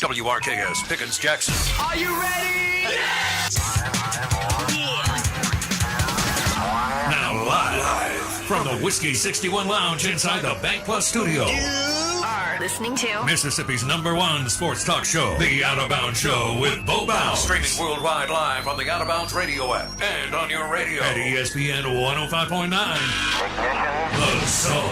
WRKS Pickens Jackson. Are you ready? Yes! Now live from the Whiskey 61 Lounge inside the BankPlus Studio. You are listening to Mississippi's #1 sports talk show, The Out of Bounds Show with Bo Bounds. Streaming worldwide live on the Out of Bounds radio app and on your radio at ESPN 105.9. The Soul.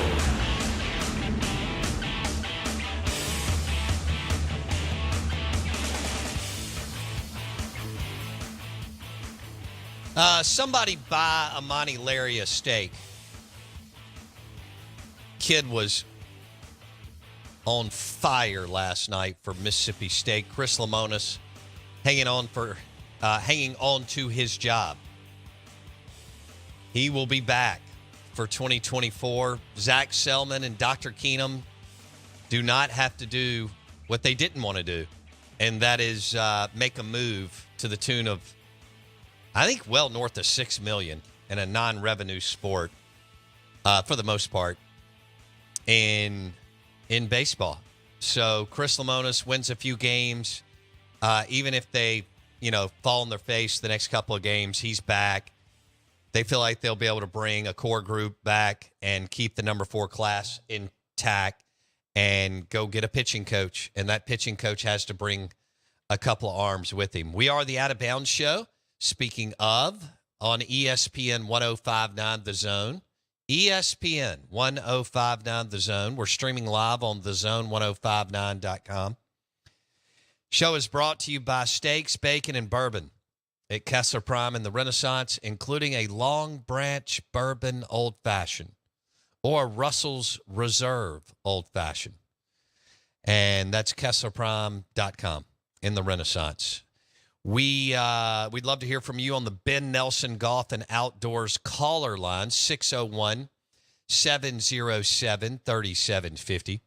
Somebody buy Amani Larry a steak. Kid was on fire last night for Mississippi State. Chris Lemonis hanging on to his job. He will be back for 2024. Zach Selman and Dr. Keenum do not have to do what they didn't want to do, and that is make a move to the tune of, I think, well north of $6 million in a non-revenue sport, for the most part, in baseball. So Chris Lemonis wins a few games, even if they, fall on their face the next couple of games. He's back. They feel like they'll be able to bring a core group back and keep the number 4 class intact and go get a pitching coach. And that pitching coach has to bring a couple of arms with him. We are the Out of Bounds Show. Speaking of, on ESPN 105.9 The Zone, ESPN 105.9 The Zone. We're streaming live on thezone1059.com. Show is brought to you by Steaks, Bacon, and Bourbon at Kessler Prime in the Renaissance, including a Long Branch Bourbon Old Fashioned or Russell's Reserve Old Fashioned. And that's KesslerPrime.com in the Renaissance. We'd love to hear from you on the Ben Nelson Golf and Outdoors caller line, 601-707-3750.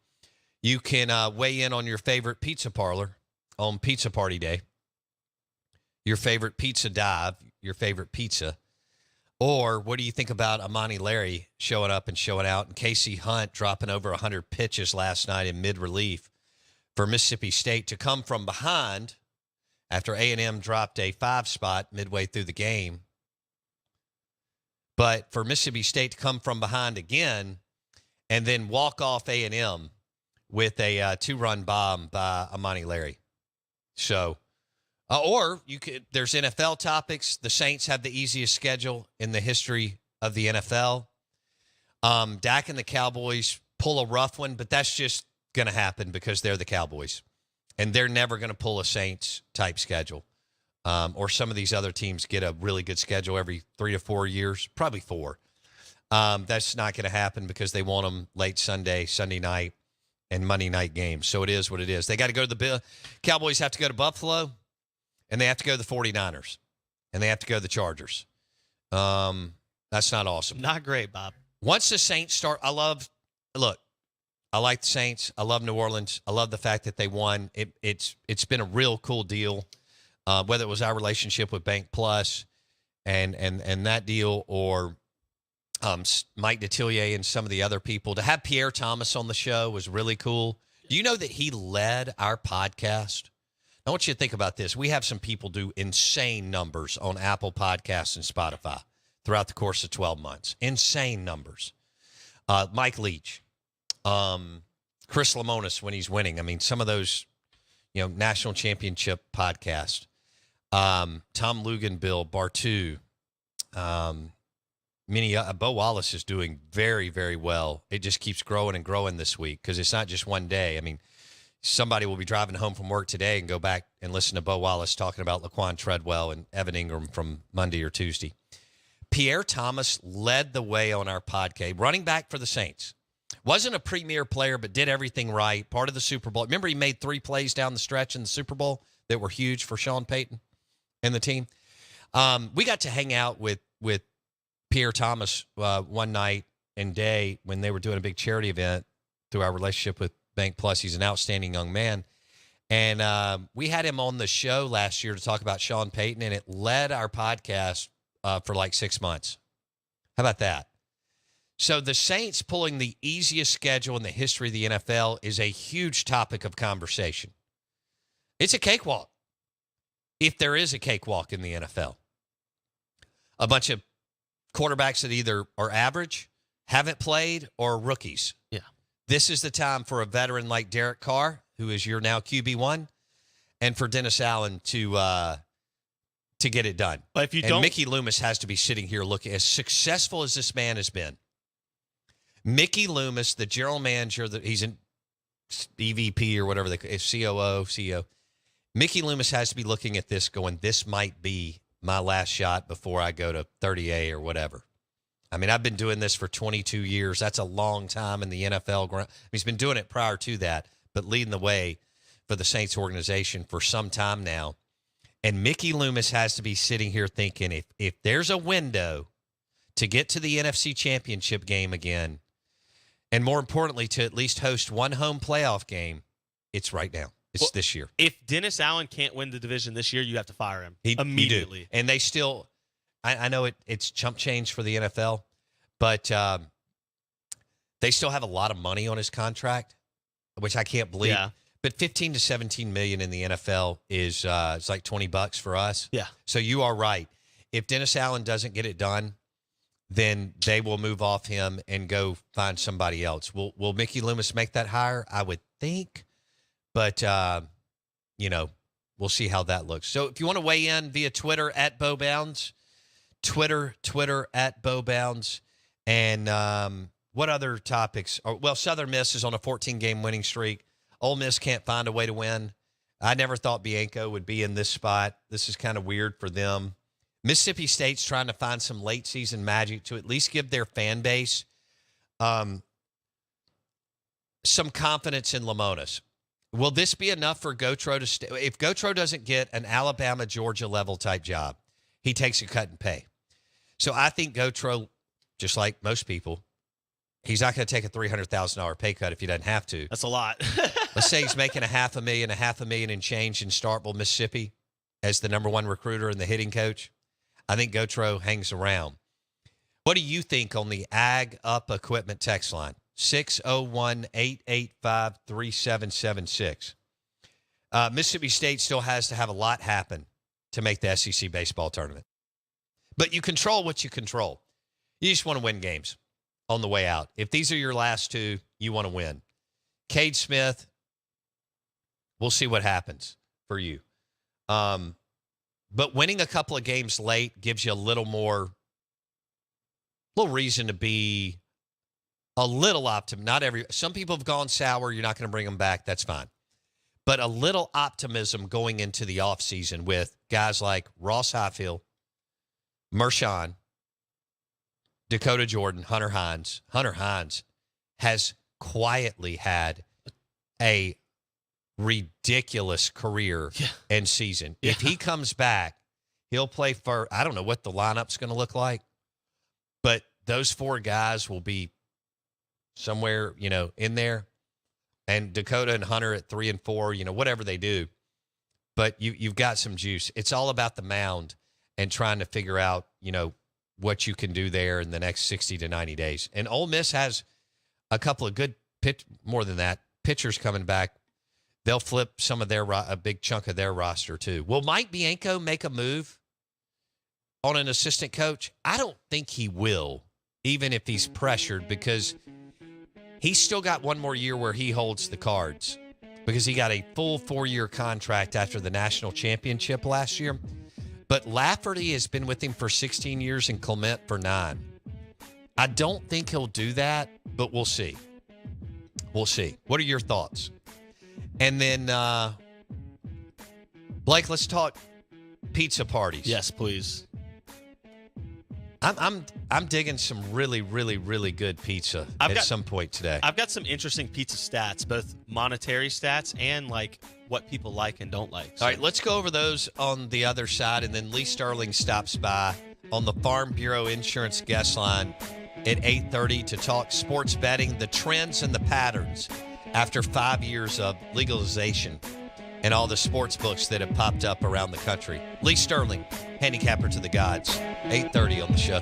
You can weigh in on your favorite pizza parlor on Pizza Party Day, your favorite pizza dive, your favorite pizza, or what do you think about Amani Larry showing up and showing out, and Casey Hunt dropping over 100 pitches last night in mid-relief for Mississippi State to come from behind after A&M dropped a 5 spot midway through the game. But for Mississippi State to come from behind again and then walk off A&M with a 2-run bomb by Amani Larry. So, or you could, there's NFL topics. The Saints have the easiest schedule in the history of the NFL. Dak and the Cowboys pull a rough one, but that's just going to happen because they're the Cowboys. And they're never going to pull a Saints-type schedule. Or some of these other teams get a really good schedule every 3 to 4 years, probably 4. That's not going to happen because they want them late Sunday, Sunday night, and Monday night games. So it is what it is. They got to go to the Cowboys have to go to Buffalo, and they have to go to the 49ers, and they have to go to the Chargers. That's not awesome. Not great, Bob. Once the Saints start, I like the Saints. I love New Orleans. I love the fact that they won. It's been a real cool deal, whether it was our relationship with BankPlus and that deal, or Mike Detillier and some of the other people. To have Pierre Thomas on the show was really cool. Do you know that he led our podcast? I want you to think about this. We have some people do insane numbers on Apple Podcasts and Spotify throughout the course of 12 months. Insane numbers. Mike Leach. Chris Lemonis when he's winning. I mean, some of those, national championship podcasts. Tom Lugan, Bill Bartu, Bo Wallace is doing very, very well. It just keeps growing and growing this week because it's not just one day. I mean, somebody will be driving home from work today and go back and listen to Bo Wallace talking about Laquan Treadwell and Evan Ingram from Monday or Tuesday. Pierre Thomas led the way on our podcast, running back for the Saints. Wasn't a premier player, but did everything right. Part of the Super Bowl. Remember, he made 3 plays down the stretch in the Super Bowl that were huge for Sean Payton and the team. We got to hang out with Pierre Thomas one night and day when they were doing a big charity event through our relationship with BankPlus. He's an outstanding young man. And we had him on the show last year to talk about Sean Payton, and it led our podcast for like 6 months. How about that? So the Saints pulling the easiest schedule in the history of the NFL is a huge topic of conversation. It's a cakewalk. If there is a cakewalk in the NFL. A bunch of quarterbacks that either are average, haven't played, or rookies. Yeah. This is the time for a veteran like Derek Carr, who is your now QB1, and for Dennis Allen to get it done. But if you and don't, Mickey Loomis has to be sitting here looking, as successful as this man has been. Mickey Loomis, the general manager, he's an EVP or whatever, COO, CEO. Mickey Loomis has to be looking at this going, this might be my last shot before I go to 30A or whatever. I mean, I've been doing this for 22 years. That's a long time in the NFL. He's been doing it prior to that, but leading the way for the Saints organization for some time now. And Mickey Loomis has to be sitting here thinking, if there's a window to get to the NFC Championship game again, and more importantly, to at least host one home playoff game, it's right now. It's this year. If Dennis Allen can't win the division this year, you have to fire him immediately. You do. And they still, I know it's chump change for the NFL, but they still have a lot of money on his contract, which I can't believe. Yeah. But 15 to 17 million in the NFL is it's like $20 for us. Yeah. So you are right. If Dennis Allen doesn't get it done, then they will move off him and go find somebody else. Will Mickey Loomis make that hire? I would think. But, we'll see how that looks. So if you want to weigh in via Twitter at BoBounds, Twitter at BoBounds, and what other topics? Well, Southern Miss is on a 14-game winning streak. Ole Miss can't find a way to win. I never thought Bianco would be in this spot. This is kind of weird for them. Mississippi State's trying to find some late-season magic to at least give their fan base some confidence in Lamona's. Will this be enough for Gotro to stay? If Gotro doesn't get an Alabama, Georgia level type job, he takes a cut in pay. So I think Gotro, just like most people, he's not going to take a $300,000 pay cut if he doesn't have to. That's a lot. Let's say he's making $500,000 and change in Starkville, Mississippi, as the number one recruiter and the hitting coach. I think Gotro hangs around. What do you think on the Ag Up Equipment text line? 601-885-3776. Mississippi State still has to have a lot happen to make the SEC baseball tournament. But you control what you control. You just want to win games on the way out. If these are your last two, you want to win. Cade Smith, we'll see what happens for you. But winning a couple of games late gives you a little reason to be a little optimistic. Some people have gone sour. You're not going to bring them back. That's fine. But a little optimism going into the offseason with guys like Ross Highfield, Mershawn, Dakota Jordan, Hunter Hines. Hunter Hines has quietly had a ridiculous career and season. Yeah. If he comes back, he'll play for, I don't know what the lineup's going to look like, but those four guys will be somewhere, in there. And Dakota and Hunter at 3 and 4, whatever they do. But you've got some juice. It's all about the mound and trying to figure out, what you can do there in the next 60 to 90 days. And Ole Miss has a couple of good pitchers coming back. They'll flip some of a big chunk of their roster too. Will Mike Bianco make a move on an assistant coach? I don't think he will, even if he's pressured, because he's still got one more year where he holds the cards, because he got a full 4-year contract after the national championship last year. But Lafferty has been with him for 16 years and Clement for 9. I don't think he'll do that, but we'll see. We'll see. What are your thoughts? And then, Blake, let's talk pizza parties. Yes, please. I'm digging some really, really, really good pizza some point today. I've got some interesting pizza stats, both monetary stats and what people like and don't like. So. All right, let's go over those on the other side, and then Lee Sterling stops by on the Farm Bureau Insurance guest line at 8:30 to talk sports betting, the trends and the patterns after 5 years of legalization and all the sports books that have popped up around the country. Lee Sterling, handicapper to the gods, 8:30 on the show.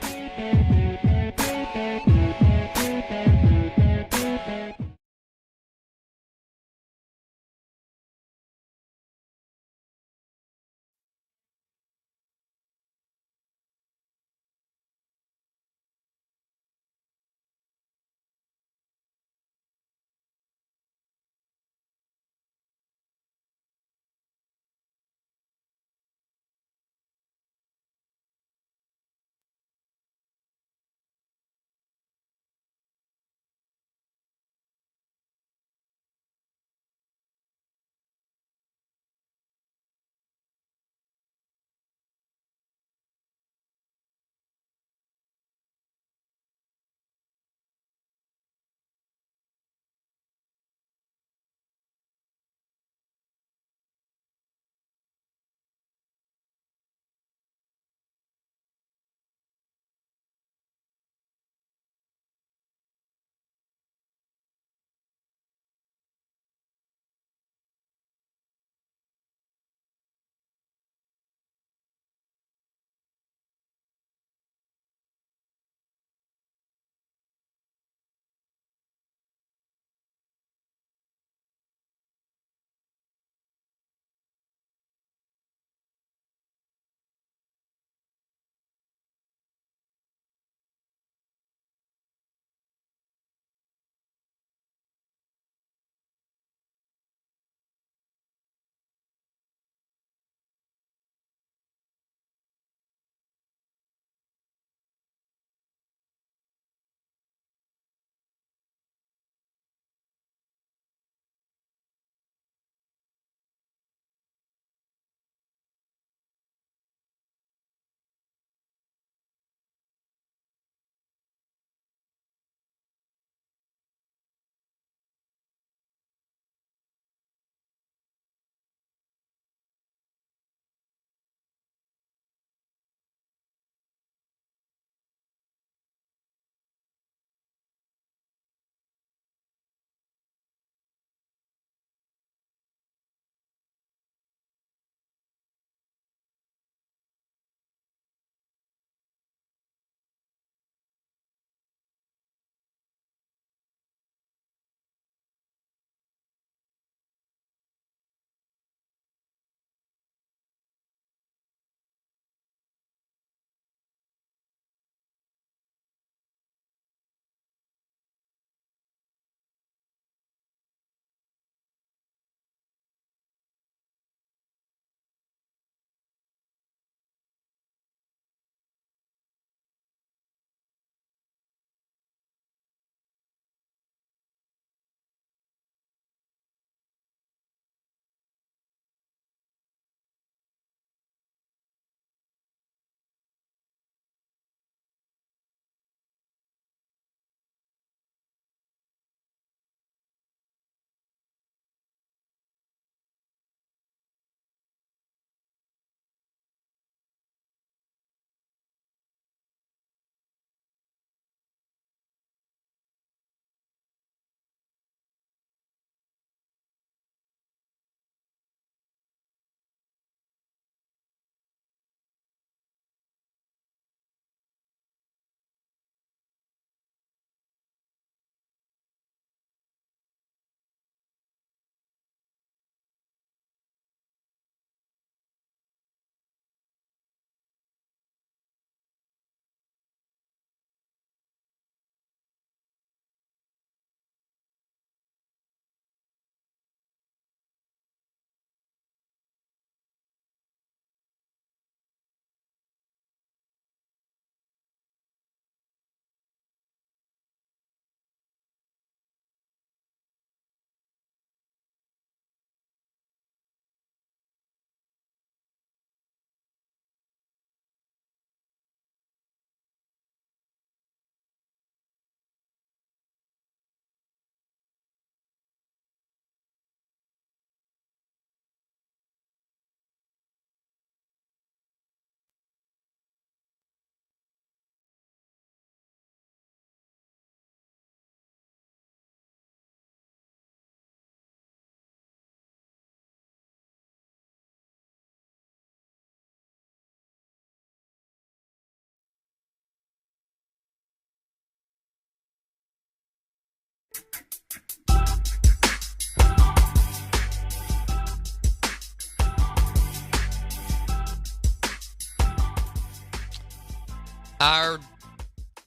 Our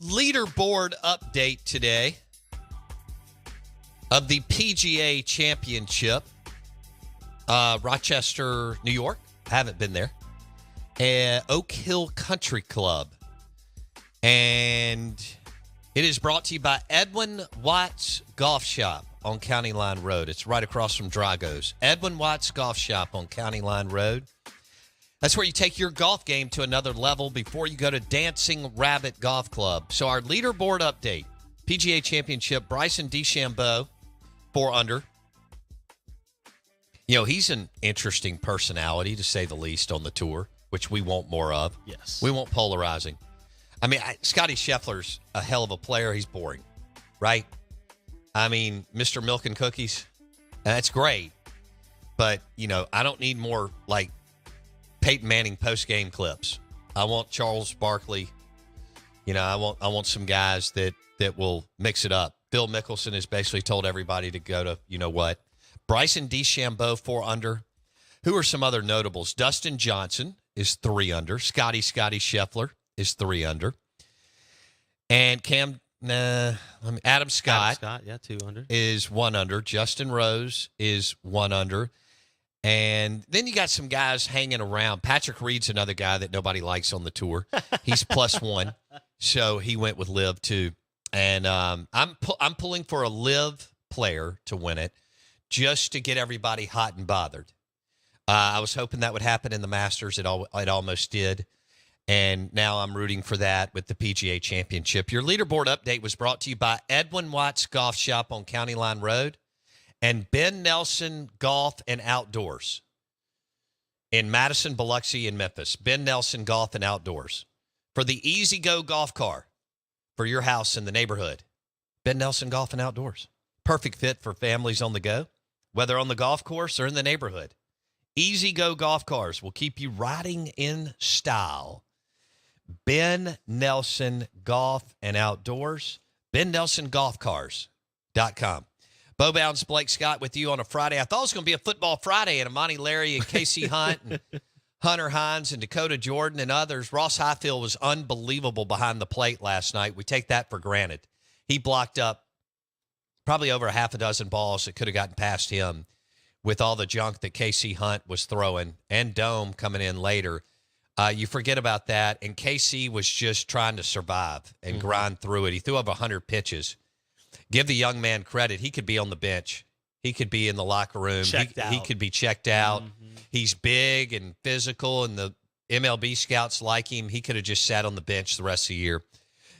leaderboard update today of the PGA Championship. Rochester, New York. Haven't been there. Oak Hill Country Club. And it is brought to you by Edwin Watts Golf Shop on County Line Road. It's right across from Drago's. Edwin Watts Golf Shop on County Line Road. That's where you take your golf game to another level before you go to Dancing Rabbit Golf Club. So our leaderboard update, PGA Championship, Bryson DeChambeau, 4 under. You know, he's an interesting personality, to say the least, on the tour, which we want more of. Yes. We want polarizing. I mean, Scotty Scheffler's a hell of a player. He's boring, right? I mean, Mr. Milk and Cookies, that's great. But, you know, I don't need more, like, Peyton Manning post-game clips. I want Charles Barkley. You know, I want some guys that will mix it up. Phil Mickelson has basically told everybody to go to, you know what. Bryson DeChambeau, 4 under. Who are some other notables? Dustin Johnson is 3 under. Scotty Scheffler is 3 under. And Adam Scott, yeah, 2 under. Is 1 under. Justin Rose is 1 under. And then you got some guys hanging around. Patrick Reed's another guy that nobody likes on the tour. He's +1, so he went with Liv too. And I'm pulling for a Liv player to win it, just to get everybody hot and bothered. I was hoping that would happen in the Masters. It almost did. And now I'm rooting for that with the PGA Championship. Your leaderboard update was brought to you by Edwin Watts Golf Shop on County Line Road and Ben Nelson Golf and Outdoors in Madison, Biloxi, and Memphis. Ben Nelson Golf and Outdoors. For the easy-go golf car for your house in the neighborhood. Ben Nelson Golf and Outdoors. Perfect fit for families on the go, whether on the golf course or in the neighborhood. Easy-go golf cars will keep you riding in style. Ben Nelson Golf and Outdoors. BenNelsonGolfCars.com. Bo Bounds, Blake Scott with you on a Friday. I thought it was going to be a football Friday, and Amani Larry and Casey Hunt and Hunter Hines and Dakota Jordan and others. Ross Highfield was unbelievable behind the plate last night. We take that for granted. He blocked up probably over a half a dozen balls that could have gotten past him with all the junk that Casey Hunt was throwing and Dome coming in later. You forget about that, and Casey was just trying to survive and grind through it. He threw over 100 pitches. Give the young man credit. He could be on the bench. He could be in the locker room. He could be checked out. He's big and physical, and the MLB scouts like him. He could have just sat on the bench the rest of the year,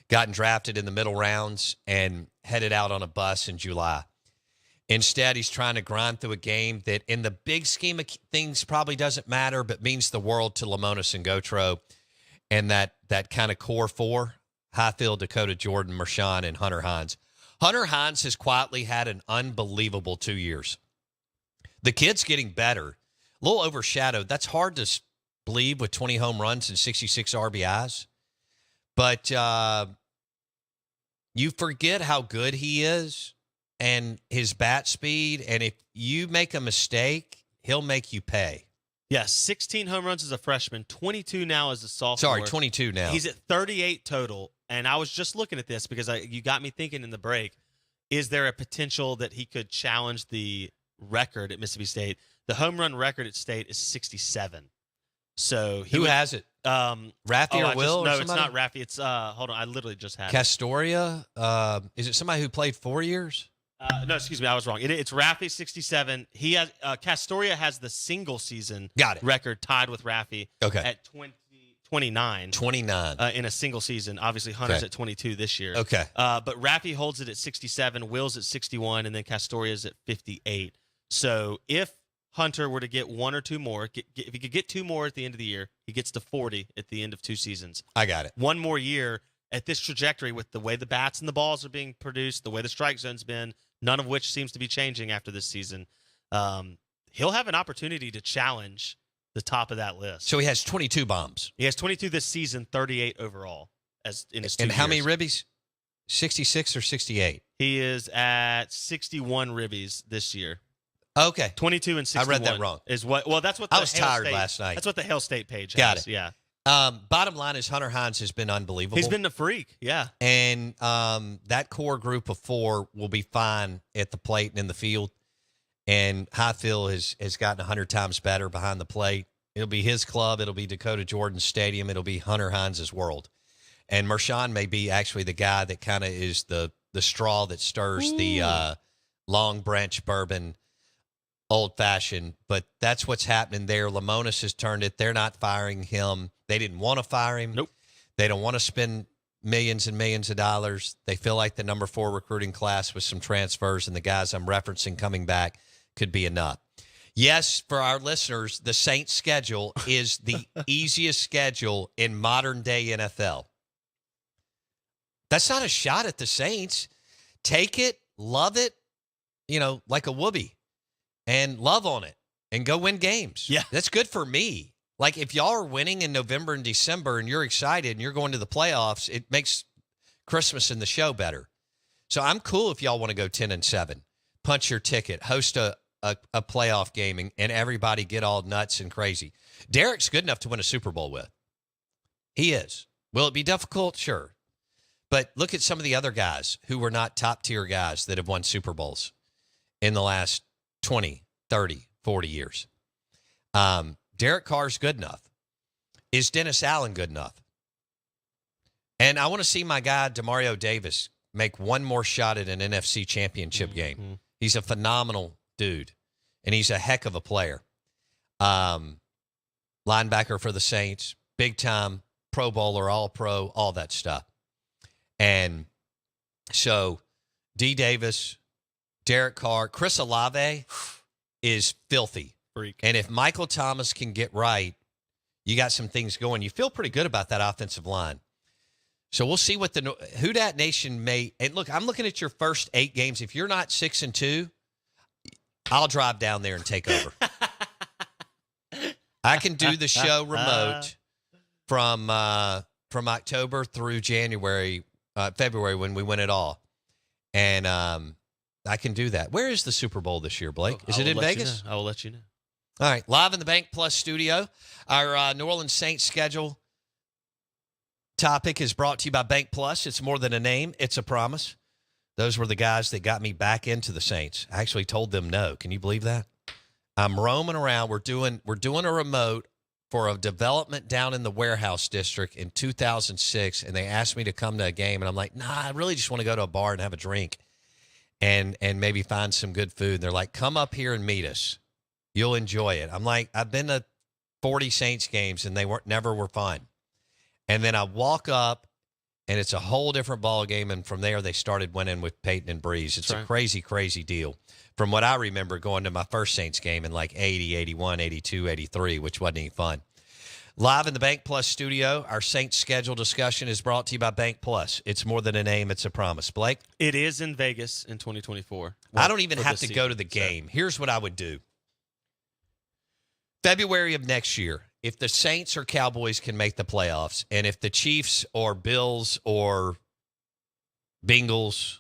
gotten drafted in the middle rounds, and headed out on a bus in July. Instead, he's trying to grind through a game that in the big scheme of things probably doesn't matter, but means the world to Lemonis and Gautreaux and that kind of core 4, Highfield, Dakota Jordan, Mershon, and Hunter Hines. Hunter Hines has quietly had an unbelievable 2 years. The kid's getting better. A little overshadowed. That's hard to believe with 20 home runs and 66 RBIs. But you forget how good he is and his bat speed. And if you make a mistake, he'll make you pay. Yes, 16 home runs as a freshman, 22 now as a sophomore. Sorry, 22 now. He's at 38 total. And I was just looking at this because you got me thinking in the break, is there a potential that he could challenge the record at Mississippi State? The home run record at State is 67. So who has it? Raffy or Will? No, or it's not Raffy. It's hold on, I literally just had Castoria. Is it somebody who played 4 years? No, excuse me, I was wrong. It's Raffy 67. He has Castoria has the single season record tied with Raffy at 29 in a single season. Obviously, Hunter's at 22 this year. Okay. But Raffy holds it at 67, Will's at 61, and then Castoria's at 58. So if Hunter were to get 1 or 2 more, if he could get 2 more at the end of the year, he gets to 40 at the end of 2 seasons. I got it. 1 more year at this trajectory with the way the bats and the balls are being produced, the way the strike zone's been, none of which seems to be changing after this season, he'll have an opportunity to challenge the top of that list. So he has 22 bombs. He has 22 this season, 38 overall as in his 2 years. And how many years. ribbies? 66 or 68? He is at 61 ribbies this year. Okay. 22 and 61. I read that wrong. Is what? Well, that's what the I was Hail tired State, last night. That's what the Hail State page has. Got it. Yeah. Bottom line is Hunter Hines has been unbelievable. He's been a freak, yeah. And that core group of 4 will be fine at the plate and in the field. And Highfield has gotten 100 times better behind the plate. It'll be his club. It'll be Dakota Jordan Stadium. It'll be Hunter Hines' world. And Mershawn may be actually the guy that kind of is the straw that stirs the Long Branch bourbon old-fashioned. But that's what's happening there. Lamonis has turned it. They're not firing him. They didn't want to fire him. Nope. They don't want to spend millions and millions of dollars. They feel like the number 4 recruiting class with some transfers and the guys I'm referencing coming back could be enough. Yes, for our listeners, the Saints schedule is the easiest schedule in modern-day NFL. That's not a shot at the Saints. Take it, love it, like a whoopee, and love on it, and go win games. Yeah. That's good for me. Like, if y'all are winning in November and December and you're excited and you're going to the playoffs, it makes Christmas and the show better. So I'm cool if y'all want to go 10-7, punch your ticket, host a playoff game, and everybody get all nuts and crazy. Derek's good enough to win a Super Bowl with. He is. Will it be difficult? Sure. But look at some of the other guys who were not top-tier guys that have won Super Bowls in the last 20, 30, 40 years. Derek Carr's good enough. Is Dennis Allen good enough? And I want to see my guy, Demario Davis, make one more shot at an NFC championship game. He's a phenomenal dude, and he's a heck of a player. Linebacker for the Saints, big-time Pro Bowler, All-Pro, all that stuff. And so D. Davis, Derek Carr, Chris Olave is filthy. Freak. And if Michael Thomas can get right, you got some things going. You feel pretty good about that offensive line. So we'll see what who that nation may. And look, I'm looking at your first 8 games. If you're not 6-2, I'll drive down there and take over. I can do the show remote from October through February when we win it all. And I can do that. Where is the Super Bowl this year, Blake? Is it in Vegas? I will let you know. All right. Live in the BankPlus Studio. Our New Orleans Saints schedule topic is brought to you by BankPlus. It's more than a name. It's a promise. Those were the guys that got me back into the Saints. I actually told them no. Can you believe that? I'm roaming around. We're doing a remote for a development down in the Warehouse District in 2006, and they asked me to come to a game, and I'm like, nah, I really just want to go to a bar and have a drink and maybe find some good food. And they're like, come up here and meet us. You'll enjoy it. I'm like, I've been to 40 Saints games, and they never were fun. And then I walk up, and it's a whole different ball game, and from there they started winning with Peyton and Breeze. It's a crazy, crazy deal. From what I remember going to my first Saints game in like 80, 81, 82, 83, which wasn't any fun. Live in the BankPlus Studio, our Saints schedule discussion is brought to you by BankPlus. It's more than a name, it's a promise. Blake? It is in Vegas in 2024. I don't even have to go to the game. Here's what I would do. February of next year, if the Saints or Cowboys can make the playoffs, and if the Chiefs or Bills or Bengals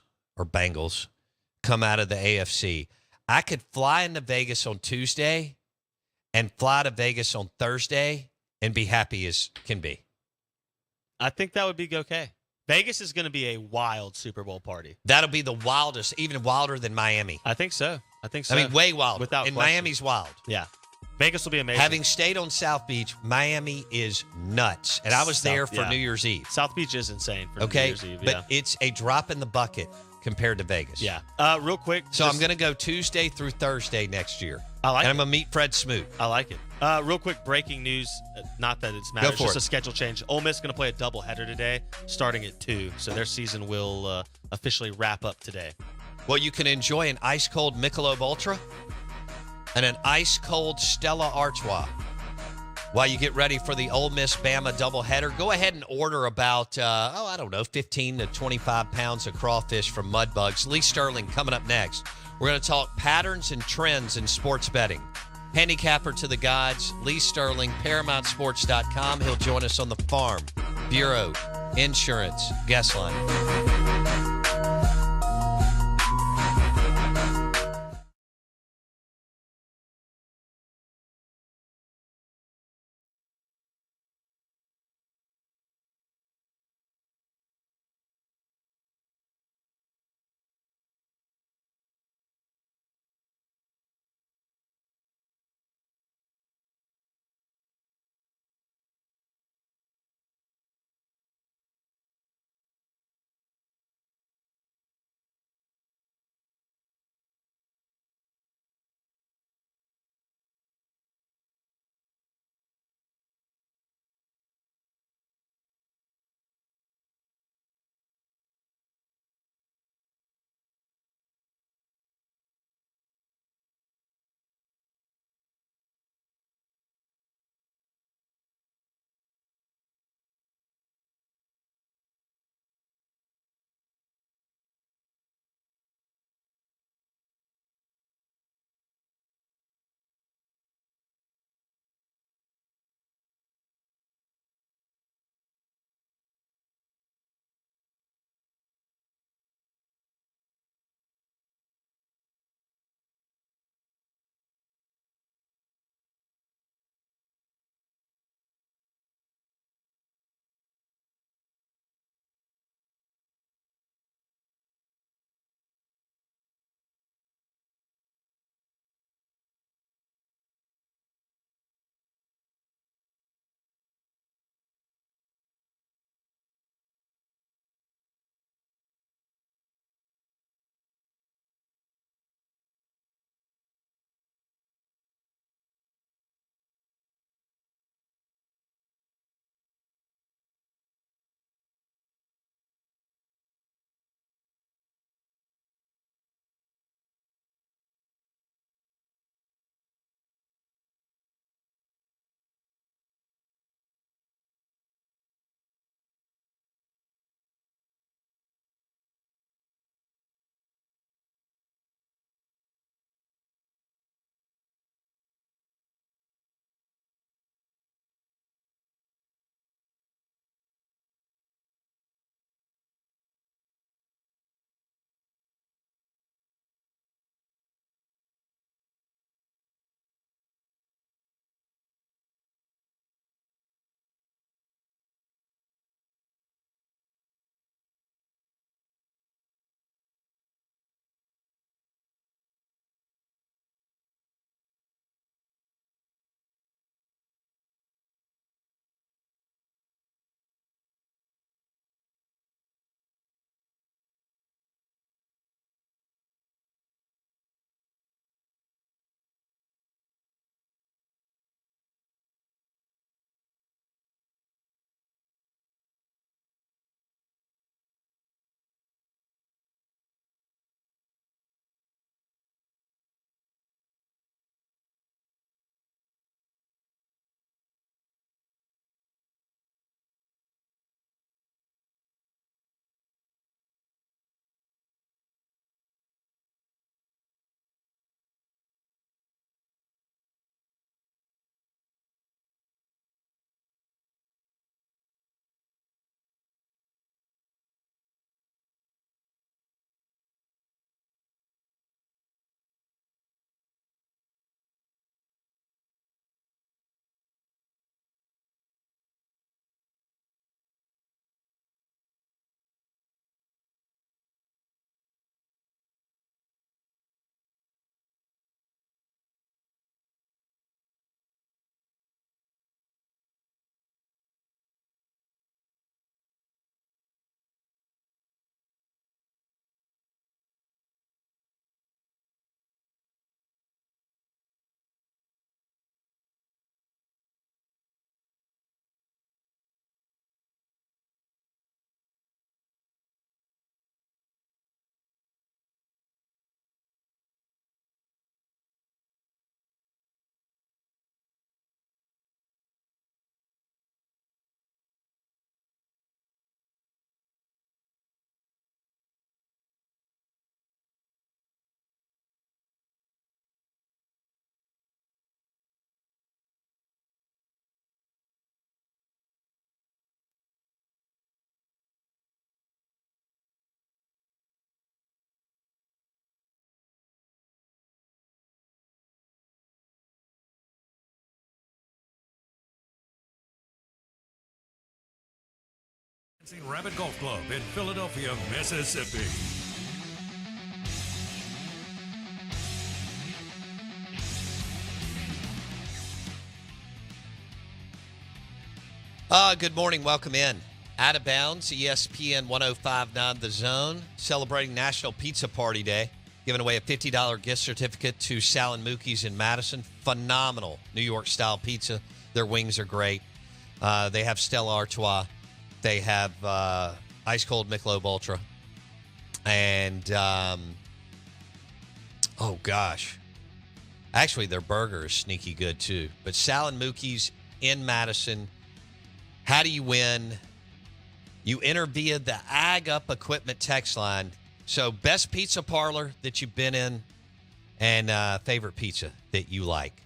come out of the AFC, I could fly into Vegas on Tuesday and fly to Vegas on Thursday and be happy as can be. I think that would be okay. Vegas is going to be a wild Super Bowl party. That'll be the wildest, even wilder than Miami. I think so. I mean, way wilder. Without and question. Miami's wild. Yeah. Vegas will be amazing. Having stayed on South Beach, Miami is nuts. And I was there for New Year's Eve. South Beach is insane for New Year's Eve. But it's a drop in the bucket compared to Vegas. Yeah. Real quick. So I'm going to go Tuesday through Thursday next year. I like it. And I'm going to meet Fred Smoot. I like it. Real quick breaking news. Not that it's matters. It's just a schedule change. Ole Miss is going to play a doubleheader today starting at 2. So their season will officially wrap up today. Well, you can enjoy an ice-cold Michelob Ultra and an ice-cold Stella Artois while you get ready for the Ole Miss Bama doubleheader. Go ahead and order about, 15 to 25 pounds of crawfish from Mudbugs. Lee Sterling coming up next. We're going to talk patterns and trends in sports betting. Handicapper to the gods, Lee Sterling, ParamountSports.com. He'll join us on the Farm Bureau Insurance Guest Line. Rabbit Golf Club in Philadelphia, Mississippi. Good morning. Welcome in. Out of Bounds, ESPN 105.9 The Zone, celebrating National Pizza Party Day, giving away a $50 gift certificate to Sal and Mookie's in Madison. Phenomenal New York-style pizza. Their wings are great. They have Stella Artois. They have ice-cold Michelob Ultra. And, oh, gosh. Actually, their burger is sneaky good, too. But Sal and Mookie's in Madison. How do you win? You enter via the Ag Up Equipment text line. So best pizza parlor that you've been in and favorite pizza that you like.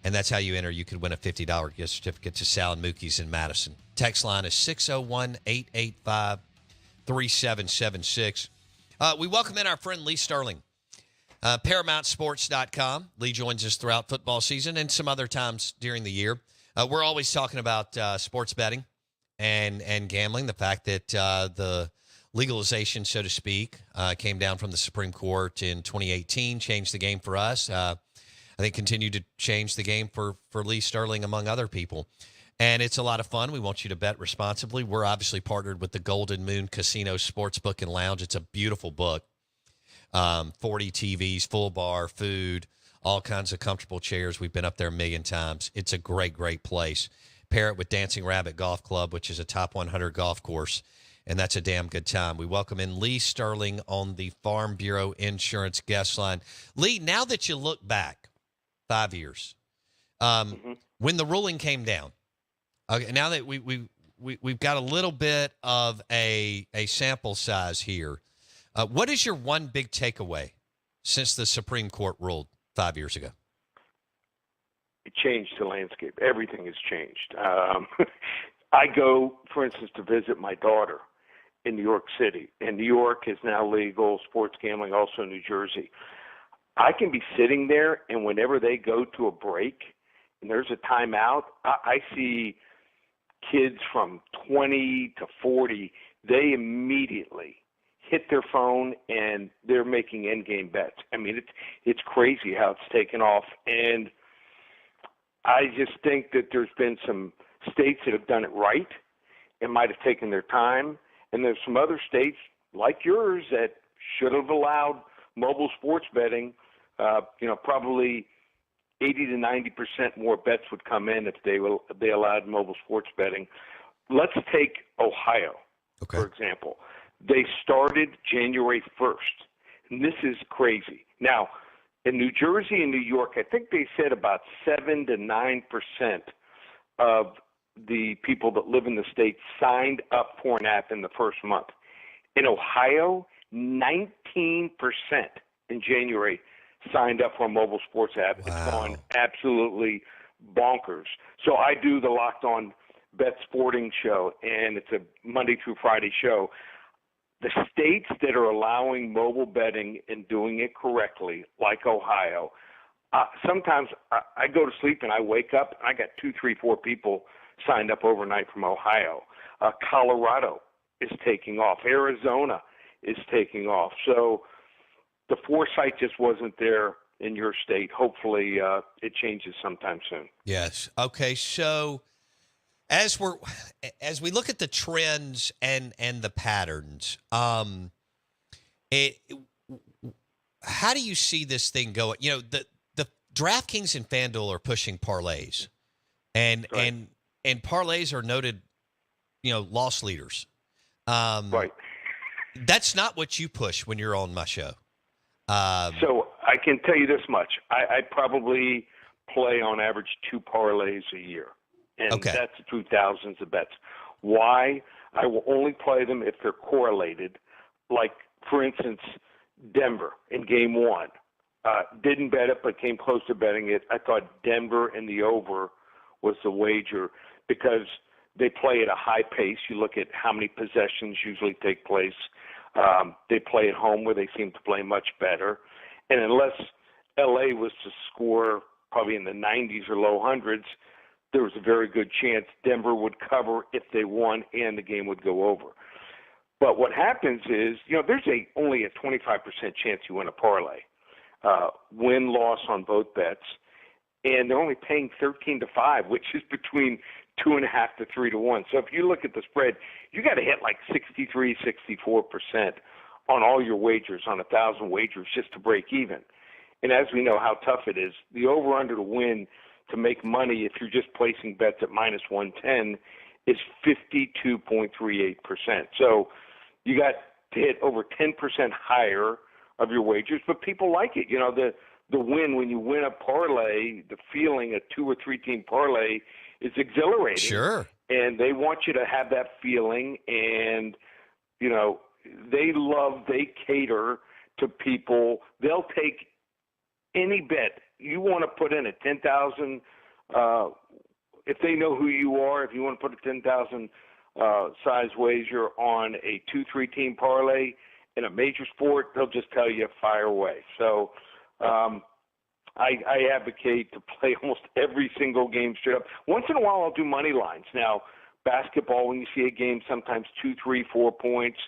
And that's how you enter. You could win a $50 gift certificate to Sal and Mookie's in Madison. Text line is 601-885-3776. We welcome in our friend Lee Sterling. ParamountSports.com. Lee joins us throughout football season and some other times during the year. We're always talking about sports betting and gambling, the fact that the legalization, so to speak, came down from the Supreme Court in 2018, changed the game for us. I think continued to change the game for Lee Sterling, among other people. And it's a lot of fun. We want you to bet responsibly. We're obviously partnered with the Golden Moon Casino Sportsbook and Lounge. It's a beautiful book. 40 TVs, full bar, food, all kinds of comfortable chairs. We've been up there a million times. It's a great, great place. Pair it with Dancing Rabbit Golf Club, which is a top 100 golf course, and that's a damn good time. We welcome in Lee Sterling on the Farm Bureau Insurance guest line. Lee, now that you look back 5 years, when the ruling came down, now that we've got a little bit of a sample size here, what is your one big takeaway since the Supreme Court ruled 5 years ago? It changed the landscape. Everything has changed. I go, for instance, to visit my daughter in New York City, and New York is now legal, sports gambling, also New Jersey. I can be sitting there, and whenever they go to a break and there's a timeout, I see kids from 20 to 40, they immediately hit their phone and they're making endgame bets. I mean, it's crazy how it's taken off. And I just think that there's been some states that have done it right and might have taken their time. And there's some other states like yours that should have allowed mobile sports betting. Probably 80 to 90% more bets would come in if they allowed mobile sports betting. Let's take Ohio, for example. They started January 1st, and this is crazy. Now, in New Jersey and New York, I think they said about 7 to 9% of the people that live in the state signed up for an app in the first month. In Ohio, 19% in January signed up for a mobile sports app. Wow. It's gone absolutely bonkers. So I do the Locked On Bet Sporting show, and it's a Monday through Friday show. The states that are allowing mobile betting and doing it correctly, like Ohio, sometimes I go to sleep and I wake up and I got 2, 3, 4 people signed up overnight from Ohio. Colorado is taking off. Arizona is taking off. So the foresight just wasn't there in your state. Hopefully it changes sometime soon. Yes. Okay. So as we look at the trends and the patterns, how do you see this thing going? You know, the DraftKings and FanDuel are pushing parlays, and parlays are noted, loss leaders. Right. That's not what you push when you're on my show. So I can tell you this much: I probably play on average 2 parlays a year. And that's through thousands of bets. Why? I will only play them if they're correlated. Like, for instance, Denver in game 1. Didn't bet it, but came close to betting it. I thought Denver and the over was the wager because they play at a high pace. You look at how many possessions usually take place. They play at home where they seem to play much better. And unless L.A. was to score probably in the 90s or low hundreds, there was a very good chance Denver would cover if they won and the game would go over. But what happens is, there's only a 25% chance you win a parlay, win-loss on both bets, and they're only paying 13-5, which is between 2.5 to 3 to 1. So if you look at the spread, you got to hit like 63, 64% on all your wagers on 1,000 wagers just to break even. And as we know how tough it is, the over/under to win to make money if you're just placing bets at minus 110 is 52.38%. So you got to hit over 10% higher of your wagers, but people like it. The win, when you win a parlay, the feeling, a 2 or 3 team parlay, is exhilarating. Sure. And they want you to have that feeling, and, they cater to people. They'll take any bet. You want to put in a 10,000, if they know who you are, if you want to put a 10,000 size wager on a 2-3 team parlay in a major sport, they'll just tell you fire away. So I advocate to play almost every single game straight up. Once in a while I'll do money lines. Now, basketball, when you see a game, sometimes 2, 3, 4 points,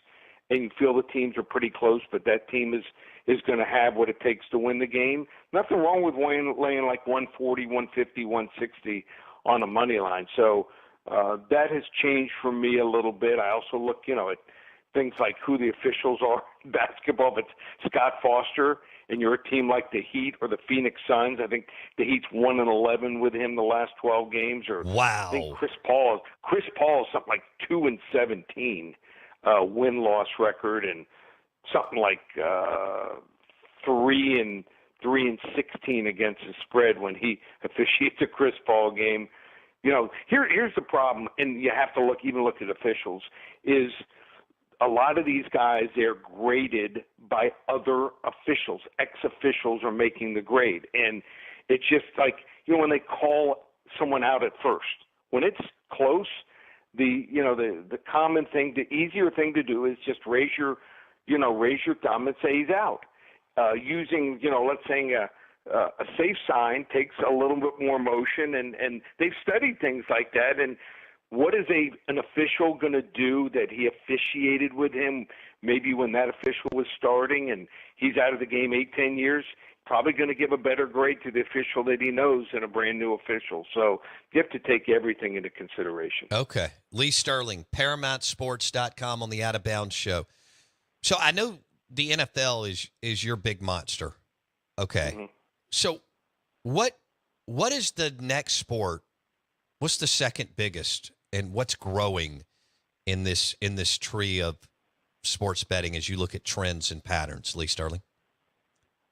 and you feel the teams are pretty close, but that team is going to have what it takes to win the game. Nothing wrong with laying like 140, 150, 160 on a money line. So that has changed for me a little bit. I also look, at things like who the officials are in basketball. If it's Scott Foster and you're a team like the Heat or the Phoenix Suns, I think the Heat's 1-11 with him the last 12 games. Or wow. I think Chris Paul is something like 2-17 win-loss record, and something like 3-16 against the spread when he officiates a Chris Paul game. Here's the problem, and you have to look at officials, is a lot of these guys, they're graded by other officials. Ex-officials are making the grade. And it's just like, when they call someone out at first, when it's close, the common thing, the easier thing to do is just raise your thumb and say he's out. Using, let's say a safe sign takes a little bit more motion, and they've studied things like that. And what is an official going to do that he officiated with him maybe when that official was starting and he's out of the game 8-10 years? Probably going to give a better grade to the official that he knows than a brand new official. So you have to take everything into consideration. Okay. Lee Sterling, ParamountSports.com on the Out of Bounds show. So I know the NFL is your big monster. Okay. Mm-hmm. So what is the next sport? What's the second biggest, and what's growing in this tree of sports betting as you look at trends and patterns, Lee Sterling?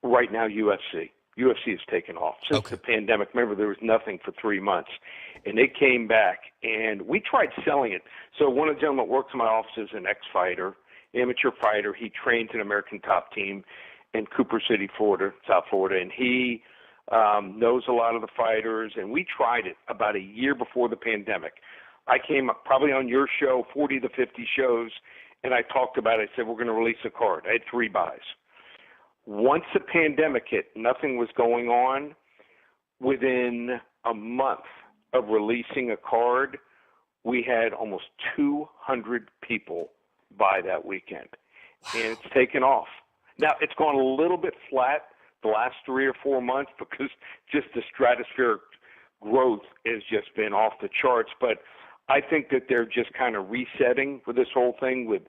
Right now, UFC. UFC has taken off. Since the pandemic, remember, there was nothing for 3 months. And they came back, and we tried selling it. So one of the gentlemen that works in my office is an ex-fighter, amateur fighter. He trains an American top team in Cooper City, Florida, South Florida, and he knows a lot of the fighters. And we tried it about a year before the pandemic. I came up probably on your show, 40 to 50 shows, and I talked about it. I said, we're going to release a card. I had 3 buys. Once the pandemic hit, nothing was going on. Within a month of releasing a card, we had almost 200 people buy that weekend, and it's taken off. Now, it's gone a little bit flat the last 3 or 4 months because just the stratospheric growth has just been off the charts, but I think that they're just kind of resetting with this whole thing with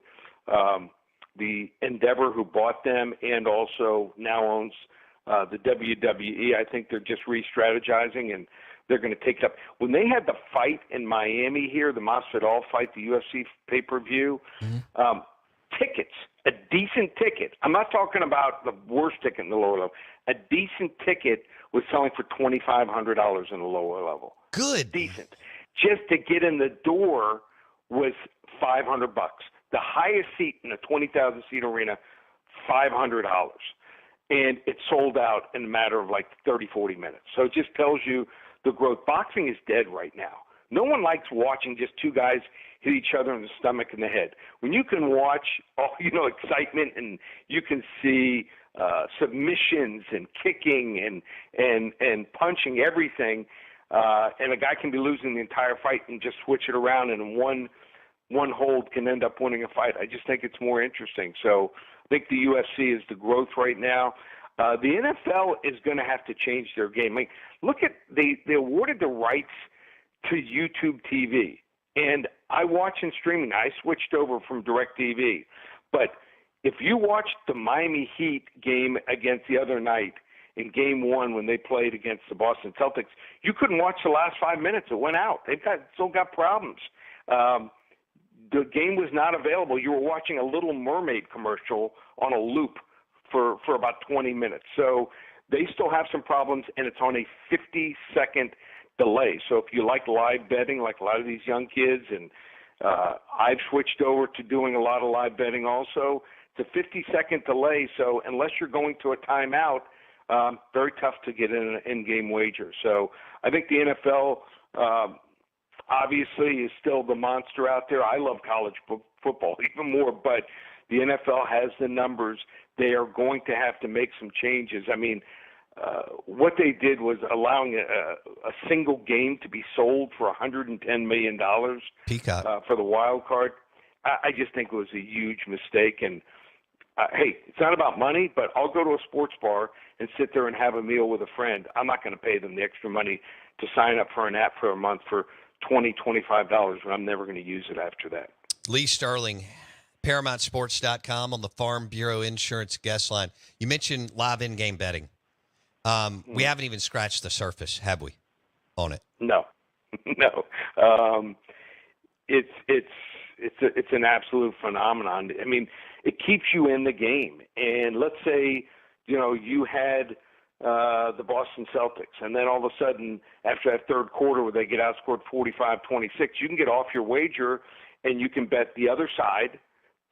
the Endeavor who bought them and also now owns the WWE. I think they're just re-strategizing, and they're going to take it up. When they had the fight in Miami here, the Masvidal fight, the UFC pay-per-view, tickets, a decent ticket. I'm not talking about the worst ticket in the lower level. A decent ticket was selling for $2,500 in the lower level. Good. Decent. Just to get in the door was $500. The highest seat in a 20,000 seat arena, $500. And it sold out in a matter of like 30, 40 minutes. So it just tells you the growth. Boxing is dead right now. No one likes watching just 2 guys hit each other in the stomach and the head. When you can watch, excitement, and you can see submissions and kicking and punching, everything, and a guy can be losing the entire fight and just switch it around, and one hold can end up winning a fight. I just think it's more interesting. So I think the UFC is the growth right now. The NFL is going to have to change their game. I mean, look at they awarded the rights to YouTube TV, and I watch in streaming. I switched over from DirecTV, but if you watched the Miami Heat game against the other night in Game 1 when they played against the Boston Celtics, you couldn't watch the last 5 minutes. It went out. They've still got problems. The game was not available. You were watching a Little Mermaid commercial on a loop for about 20 minutes. So they still have some problems, and it's on a 50-second delay. So if you like live betting, like a lot of these young kids, and I've switched over to doing a lot of live betting also, it's a 50-second delay. So unless you're going to a timeout, very tough to get in an in-game wager. So I think the NFL obviously is still the monster out there. I love college football even more, but the NFL has the numbers. They are going to have to make some changes. I mean, what they did was allowing a single game to be sold for $110 million for the wild card. I just think it was a huge mistake. And, hey, it's not about money, but I'll go to a sports bar and sit there and have a meal with a friend. I'm not going to pay them the extra money to sign up for an app for a month for $20, $25 when I'm never going to use it after that. Lee Sterling, ParamountSports.com on the Farm Bureau Insurance guest line. You mentioned live in-game betting. We haven't even scratched the surface, have we, on it? No, no. It's an absolute phenomenon. I mean, it keeps you in the game. And let's say, you had the Boston Celtics, and then all of a sudden, after that third quarter where they get outscored 45-26, you can get off your wager and you can bet the other side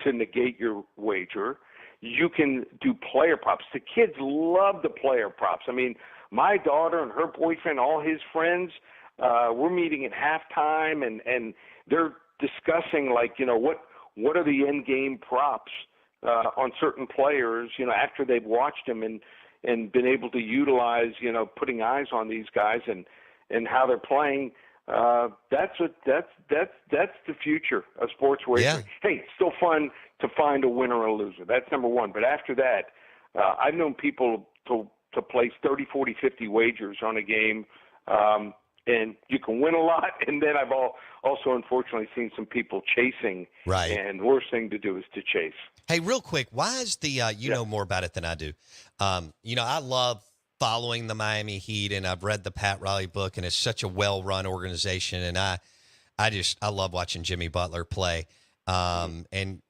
to negate your wager. You can do player props. The kids love the player props. I mean, my daughter and her boyfriend, all his friends, we're meeting at halftime, and they're discussing, what are the in-game props on certain players, after they've watched them and been able to utilize, putting eyes on these guys and how they're playing. That's the future of sports wagering. Yeah. Hey, it's still fun to find a winner or a loser. That's number one. But after that, I've known people to place 30, 40, 50 wagers on a game, and you can win a lot. And then I've also unfortunately seen some people chasing. Right. And the worst thing to do is to chase. Hey, real quick, why is the you know more about it than I do? I love following the Miami Heat, and I've read the Pat Riley book, and it's such a well-run organization, and I love watching Jimmy Butler play. And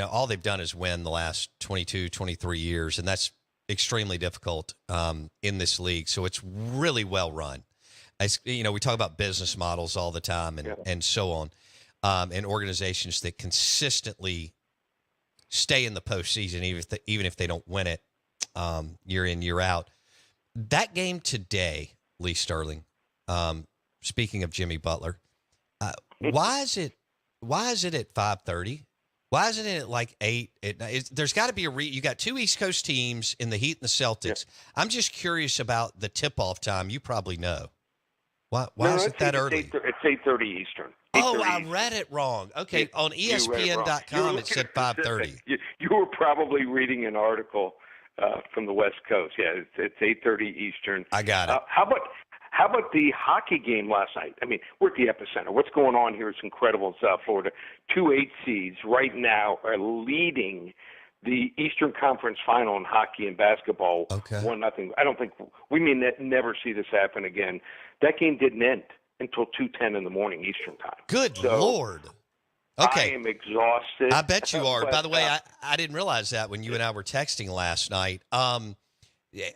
all they've done is win the last 22, 23 years, and that's extremely difficult in this league. So it's really well run. We talk about business models all the time and so on, and organizations that consistently stay in the postseason, even if they don't win it year in, year out. That game today, Lee Sterling, speaking of Jimmy Butler, why is it at 5:30? Why isn't it at like 8? There's got to be you got two East Coast teams in the Heat and the Celtics. Yeah. I'm just curious about the tip-off time. You probably know. Why is it that early? It's 8:30 Eastern. Oh, I read it wrong. Okay, on ESPN.com it said 5:30. You were probably reading an article from the West Coast. Yeah, it's 8:30 Eastern. I got it. How about the hockey game last night? I mean, we're at the epicenter. What's going on here is incredible in South Florida. 2 8 seeds right now are leading the Eastern Conference Final in hockey and basketball. Okay. 1-0. I don't think we may never see this happen again. That game didn't end until 2:10 in the morning Eastern time. Good Lord. Okay. I am exhausted. I bet you are. By the way, I didn't realize that when you and I were texting last night. All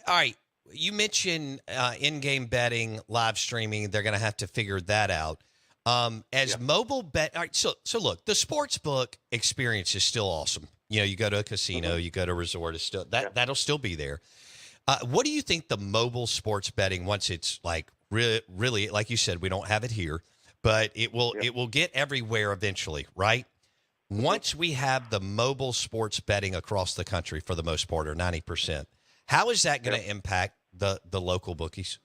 right. You mentioned in-game betting, live streaming. They're going to have to figure that out. Mobile bet. All right. So look, the sports book experience is still awesome. You go to a casino, you go to a resort. It's still that'll still be there. What do you think the mobile sports betting, once it's like really, like you said, we don't have it here, but it will get everywhere eventually, right? Once we have the mobile sports betting across the country for the most part, or 90%, how is that going to impact the local bookies?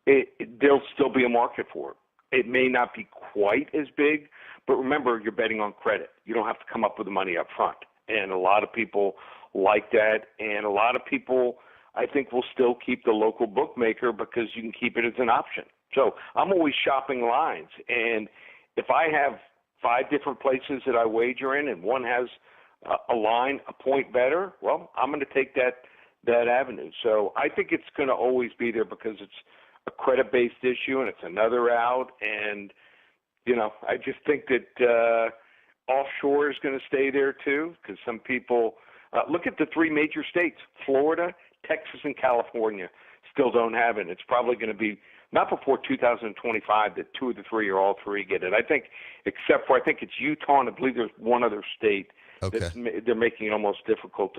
there'll still be a market for it. It may not be quite as big, but remember, you're betting on credit. You don't have to come up with the money up front. And a lot of people like that, and a lot of people, I think, will still keep the local bookmaker because you can keep it as an option. So I'm always shopping lines, and if I have 5 different places that I wager in and one has a line a point better, well, I'm going to take that avenue. So I think it's going to always be there because it's a credit-based issue and it's another out. And, I just think that offshore is going to stay there too, because some people look at the 3 major states, Florida, Texas, and California still don't have it. It's probably going to be not before 2025 that 2 of the 3 or all 3 get it. I think, except for I think it's Utah, and I believe there's one other state that they're making it almost difficult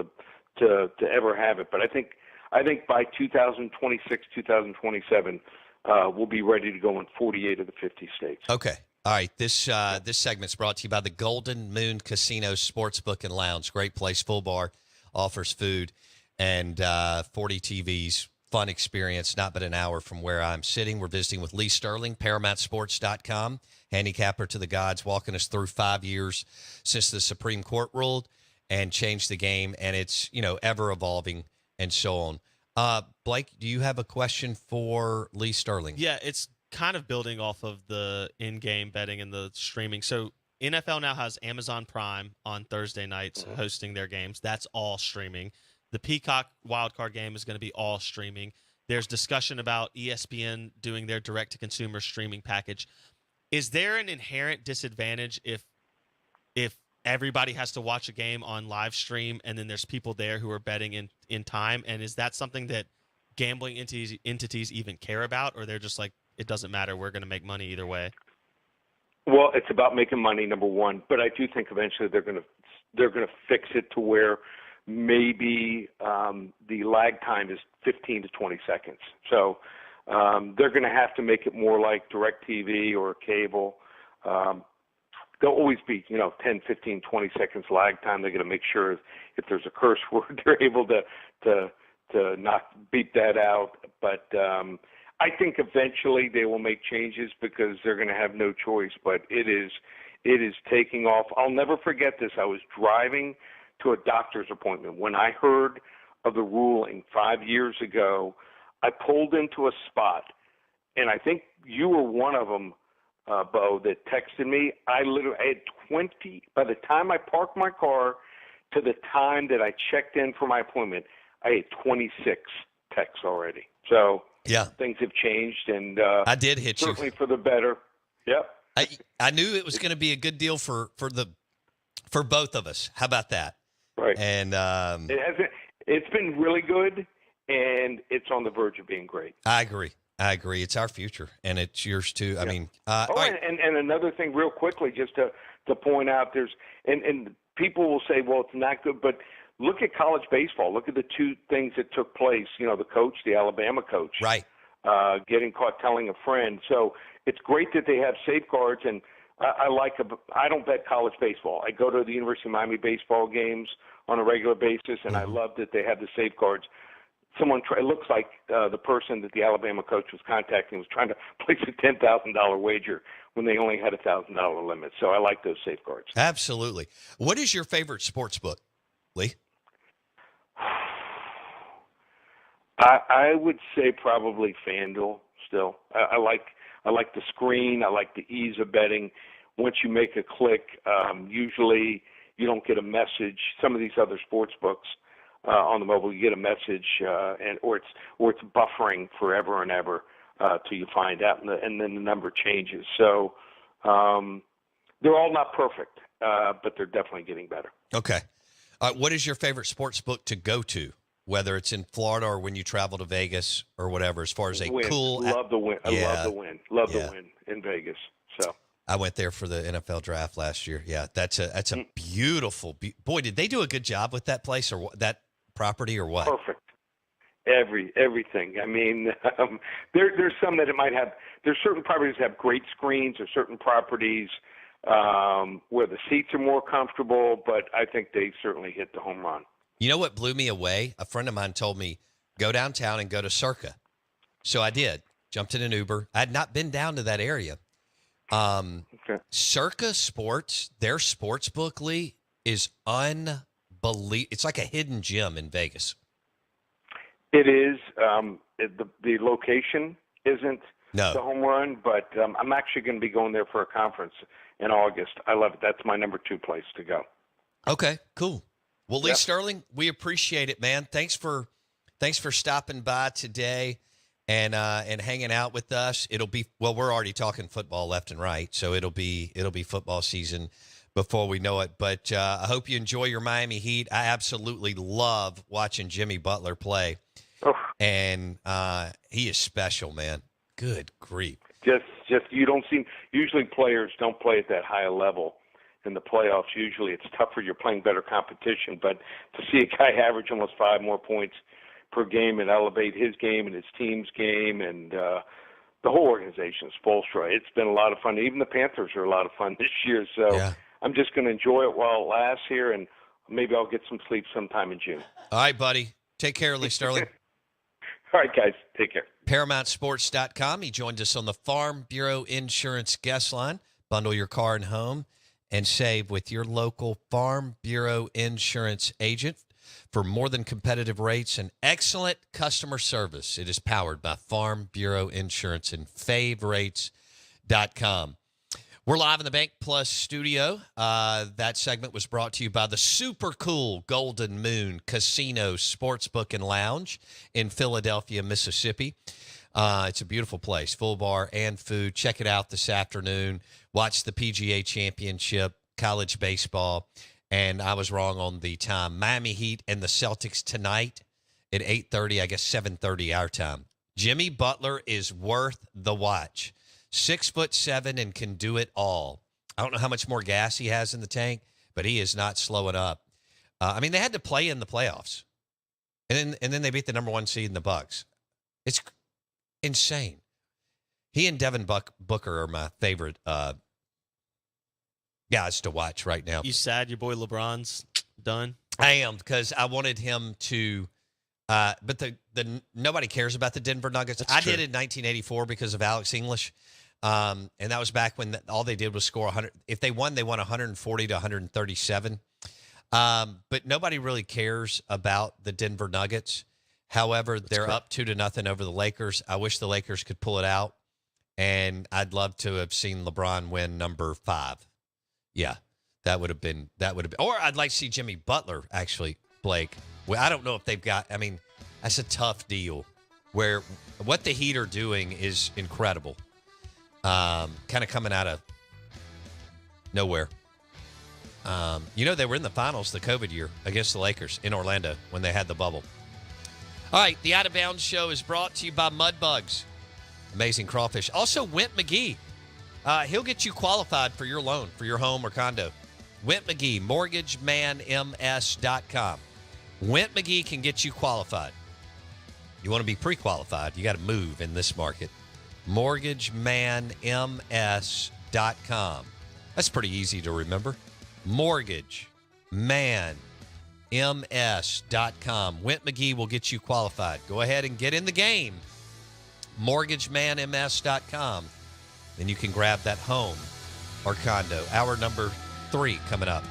to ever have it. But I think by 2026, 2027, we'll be ready to go in 48 of the 50 states. Okay. All right. This segment's brought to you by the Golden Moon Casino Sportsbook and Lounge. Great place, full bar, offers food, and 40 TVs. Fun experience, not but an hour from where I'm sitting. We're visiting with Lee Sterling, ParamountSports.com, handicapper to the gods, walking us through 5 years since the Supreme Court ruled and changed the game, and it's, ever evolving and so on. Blake, do you have a question for Lee Sterling? Yeah, it's kind of building off of the in-game betting and the streaming. So NFL now has Amazon Prime on Thursday nights hosting their games. That's all streaming. The Peacock wildcard game is going to be all streaming. There's discussion about ESPN doing their direct-to-consumer streaming package. Is there an inherent disadvantage if everybody has to watch a game on live stream and then there's people there who are betting in time? And is that something that gambling entities even care about, or they're just like, it doesn't matter, we're going to make money either way? Well, it's about making money, number one, but I do think eventually they're going to fix it to where maybe the lag time is 15 to 20 seconds. So they're going to have to make it more like DirecTV or cable. There'll always be, 10, 15, 20 seconds lag time. They're going to make sure if there's a curse word, they're able to not beep that out. But I think eventually they will make changes because they're going to have no choice. But it is taking off. I'll never forget this. I was driving to a doctor's appointment. When I heard of the ruling 5 years ago, I pulled into a spot, and I think you were one of them, Bo, that texted me. I had 20, by the time I parked my car to the time that I checked in for my appointment, I had 26 texts already. So yeah, things have changed, and I did hit certainly for the better. Yep. I knew it was going to be a good deal for both of us. How about that? Right. And it's been really good, and it's on the verge of being great. I agree. It's our future, and it's yours too. Yeah. I mean, right. and another thing, real quickly, just to point out, there's and people will say, well, it's not good, but look at college baseball. Look at the 2 things that took place. The coach, the Alabama coach, right, getting caught telling a friend. So it's great that they have safeguards, and I don't bet college baseball. I go to the University of Miami baseball games on a regular basis, and I love that they have the safeguards. It looks like the person that the Alabama coach was contacting was trying to place a $10,000 wager when they only had a $1,000 limit. So I like those safeguards. Absolutely. What is your favorite sports book, Lee? I would say probably FanDuel still. I like the screen. I like the ease of betting. Once you make a click, usually you don't get a message. Some of these other sports books on the mobile, you get a message, or it's buffering forever and ever till you find out, and then the number changes. So they're all not perfect, but they're definitely getting better. Okay. What is your favorite sports book to go to, whether it's in Florida or when you travel to Vegas or whatever, as far as a cool... Love the win. Yeah. I love the win. Love the win in Vegas. So I went there for the NFL draft last year. Yeah, that's a beautiful... Boy, did they do a good job with that place or that property or what? Perfect. Everything. I mean, there's some that it might have... There's certain properties that have great screens, or certain properties where the seats are more comfortable, but I think they certainly hit the home run. You know what blew me away? A friend of mine told me, go downtown and go to Circa. So I did. jumped in an Uber. I had not been down to that area. Okay. Circa Sports, their sports book, Lee, is unbelievable. It's like a hidden gem in Vegas. It is. The location isn't No. the home run, but I'm actually going to be going there for a conference in August. I love it. That's my number 2 place to go. Okay, cool. Well, Lee Yep. Sterling, we appreciate it, man. Thanks for stopping by today and hanging out with us. It'll be, well, we're already talking football left and right, so it'll be football season before we know it. But I hope you enjoy your Miami Heat. I absolutely love watching Jimmy Butler play, Oh, and he is special, man. Good grief. just you don't see. Usually, players don't play at that high a level in the playoffs. Usually, it's tougher. You're playing better competition, but to see a guy average almost 5 more points per game and elevate his game and his team's game and the whole organization is Spoelstra. It's been a lot of fun. Even the Panthers are a lot of fun this year. So Yeah. I'm just going to enjoy it while it lasts here, and maybe I'll get some sleep sometime in June. All right, buddy. Take care, Lee Sterling. All right, guys. Take care. ParamountSports.com. He joined us on the Farm Bureau Insurance guest line. Bundle your car and home and save with your local Farm Bureau Insurance agent. For more than competitive rates and excellent customer service, it is powered by Farm Bureau Insurance and favrates.com. We're live in the BankPlus Studio. That segment was brought to you by the super cool Golden Moon Casino Sportsbook and Lounge in Philadelphia, Mississippi. It's a beautiful place, full bar and food. Check it out this afternoon. Watch the PGA Championship, college baseball. And I was wrong on the time. Miami Heat and the Celtics tonight at 8:30, I guess 7:30 our time. Jimmy Butler is worth the watch. 6'7" and can do it all. I don't know how much more gas he has in the tank, but he is not slowing up. I mean, they had to play in the playoffs, and then they beat the number 1 seed in the Bucks. It's insane. He and Devin Booker are my favorite guys to watch right now. You sad your boy LeBron's done? I am, because I wanted him to. But the nobody cares about the Denver Nuggets. That's I true. did in 1984 because of Alex English, and that was back when all they did was score 100. If they won 140 to 137. But nobody really cares about the Denver Nuggets. However, they're correct. up 2-0 over the Lakers. I wish the Lakers could pull it out, and I'd love to have seen LeBron win number 5. Yeah, that would have been. Or I'd like to see Jimmy Butler actually, Blake. Well, I don't know if they've got. I mean, that's a tough deal. Where what the Heat are doing is incredible. Kind of coming out of nowhere. They were in the finals the COVID year against the Lakers in Orlando when they had the bubble. All right, the Out of Bounds Show is brought to you by Mudbugs. Amazing crawfish. Also, Went McGee. He'll get you qualified for your loan for your home or condo. Went McGee, mortgagemanms.com. Went McGee can get you qualified. You want to be pre-qualified, you got to move in this market. mortgagemanms.com. That's pretty easy to remember. mortgagemanms.com. Went McGee will get you qualified. Go ahead and get in the game. mortgagemanms.com. Then you can grab that home or condo. Hour number 3 coming up.